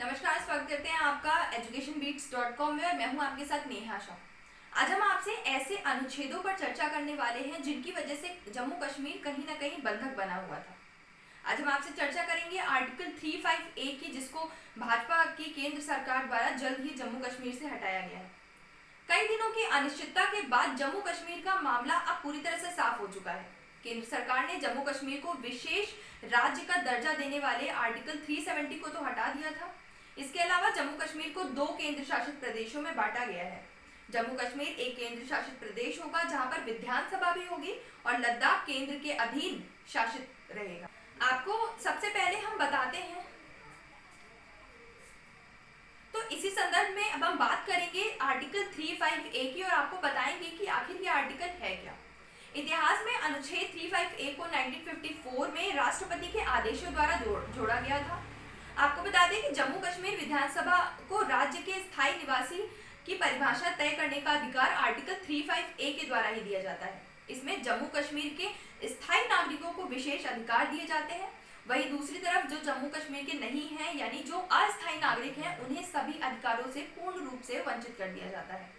नमस्कार, स्वागत करते हैं आपका educationbeats.com में और मैं हूं आपके साथ नेहा शाह। आज हम आपसे ऐसे अनुच्छेदों पर चर्चा करने वाले हैं जिनकी वजह से जम्मू कश्मीर कहीं ना कहीं बंधक बना हुआ था। आज हम आपसे चर्चा करेंगे आर्टिकल 35A की, जिसको भाजपा की केंद्र सरकार द्वारा जल्द ही जम्मू कश्मीर से हटाया गया है। कई दिनों की अनिश्चितता के बाद जम्मू कश्मीर का मामला अब पूरी तरह से साफ हो चुका है। केंद्र सरकार ने जम्मू कश्मीर को विशेष राज्य का दर्जा देने वाले आर्टिकल 370 को तो हटा दिया था। इसके अलावा जम्मू कश्मीर को 2 केंद्र शासित प्रदेशों में बांटा गया है। जम्मू कश्मीर एक केंद्र शासित प्रदेश होगा जहां पर विधानसभा भी होगी और लद्दाख केंद्र के अधीन शासित रहेगा। आपको सबसे पहले हम बताते हैं, तो इसी संदर्भ में अब हम बात करेंगे आर्टिकल 35A की और आपको बताएंगे कि आखिर ये आर्टिकल है क्या। इतिहास में अनुच्छेद 35A को 1954 में राष्ट्रपति के आदेशों द्वारा जोड़ा गया था। आपको बता दें कि जम्मू कश्मीर विधानसभा को राज्य के स्थायी निवासी की परिभाषा तय करने का अधिकार आर्टिकल 35A के द्वारा ही दिया जाता है। इसमें जम्मू कश्मीर के स्थायी नागरिकों को विशेष अधिकार दिए जाते हैं। वहीं दूसरी तरफ जो जम्मू कश्मीर के नहीं हैं, यानी जो अस्थायी नागरिक हैं, उन्हें सभी अधिकारों से पूर्ण रूप से वंचित कर दिया जाता है।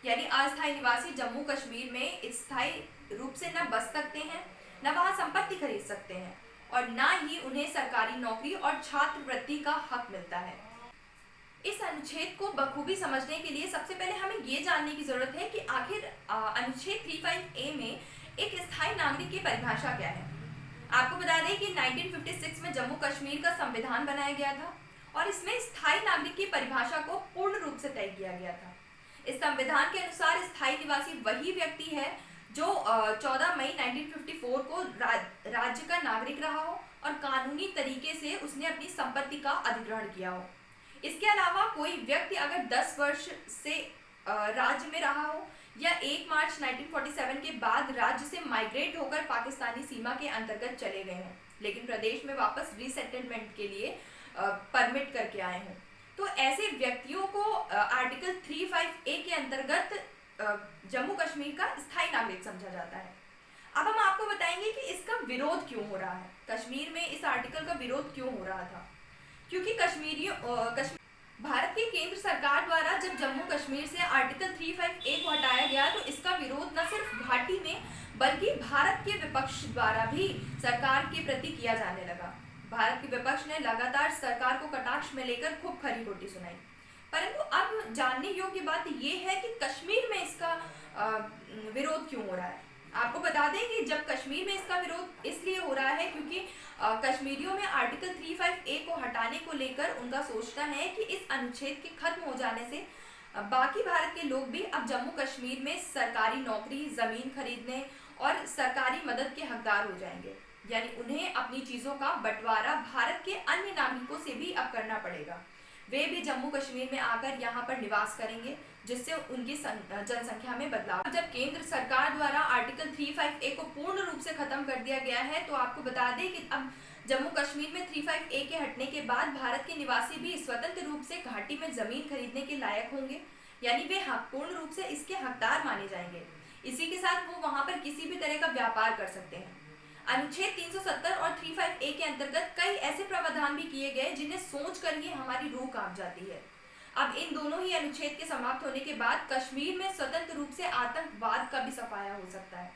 यानी अस्थायी निवासी जम्मू कश्मीर में स्थायी रूप से न बस सकते हैं, न वहां संपत्ति खरीद सकते हैं और न ही उन्हें सरकारी नौकरी और छात्रवृत्ति का हक मिलता है। इस अनुच्छेद को बखूबी समझने के लिए सबसे पहले हमें ये जानने की जरूरत है कि आखिर अनुच्छेद 35A में एक स्थायी नागरिक की परिभाषा क्या है। आपको बता दें कि 1956 में जम्मू कश्मीर का संविधान बनाया गया था और इसमें स्थायी नागरिक की परिभाषा को पूर्ण रूप से तय किया गया था। इस संविधान के अनुसार स्थायी निवासी वही व्यक्ति है जो 14 मई 1954 को राज्य का नागरिक रहा हो और कानूनी तरीके से उसने अपनी संपत्ति का अधिग्रहण किया हो। इसके अलावा कोई व्यक्ति अगर 10 वर्ष से राज्य में रहा हो या 1 मार्च 1947 के बाद राज्य से माइग्रेट होकर पाकिस्तानी सीमा के अंतर्गत चले गए हों, लेकिन प्रदेश में वापस रीसेटलमेंट के लिए परमिट करके आए हों, तो ऐसे व्यक्तियों को आर्टिकल 35A के अंतर्गत जम्मू कश्मीर का स्थायी नागरिक समझा जाता है। अब हम आपको बताएंगे कि इसका विरोध क्यों हो रहा है। कश्मीर में इस आर्टिकल का विरोध क्यों हो रहा था, क्योंकि भारत की केंद्र सरकार द्वारा जब जम्मू कश्मीर से आर्टिकल 35A को हटाया गया तो इसका विरोध न सिर्फ घाटी में बल्कि भारत के विपक्ष द्वारा भी सरकार के प्रति किया जाने लगा। भारत के विपक्ष ने लगातार सरकार को कटाक्ष में लेकर खूब खरी खोटी सुनाई। परंतु अब जानने योग्य बात यह है कि कश्मीर में इसका विरोध क्यों हो रहा है। आपको बता दें कि जब कश्मीर में इसका विरोध इसलिए हो रहा है क्योंकि कश्मीरियों में आर्टिकल 35A को हटाने को लेकर उनका सोचना है कि इस अनुच्छेद के खत्म हो जाने से बाकी भारत के लोग भी अब जम्मू कश्मीर में सरकारी नौकरी, जमीन खरीदने और सरकारी मदद के हकदार हो जाएंगे। यानी उन्हें अपनी चीजों का बंटवारा भारत के अन्य नागरिकों से भी अब करना पड़ेगा। वे भी जम्मू कश्मीर में आकर यहाँ पर निवास करेंगे, जिससे उनकी जनसंख्या में बदलाव। जब केंद्र सरकार द्वारा आर्टिकल 35A को पूर्ण रूप से खत्म कर दिया गया है, तो आपको बता दें कि अब जम्मू कश्मीर में 35A के हटने के बाद भारत के निवासी भी स्वतंत्र रूप से घाटी में जमीन खरीदने के लायक होंगे, यानी वे पूर्ण रूप से इसके हकदार माने जाएंगे। इसी के साथ वो वहां पर किसी भी तरह का व्यापार कर सकते हैं। अनुच्छेद 370 और 35A के अंतर्गत कई ऐसे प्रावधान भी किए गए जिन्हें सोचकर ही हमारी रूह कांप जाती है। अब इन दोनों ही अनुच्छेद के समाप्त होने के बाद कश्मीर में स्वतंत्र रूप से आतंकवाद का भी सफाया हो सकता है।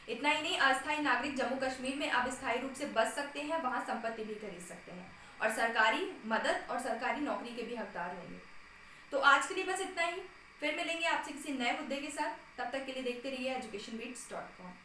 इतना ही नहीं, अस्थायी नागरिक जम्मू कश्मीर में अब स्थायी रूप से बस सकते हैं, वहां संपत्ति भी खरीद सकते हैं और सरकारी मदद और सरकारी नौकरी के भी हकदार होंगे। तो आज के लिए बस इतना ही। फिर मिलेंगे आपसे किसी नए मुद्दे के साथ। तब तक के लिए देखते रहिए educationbeats.com।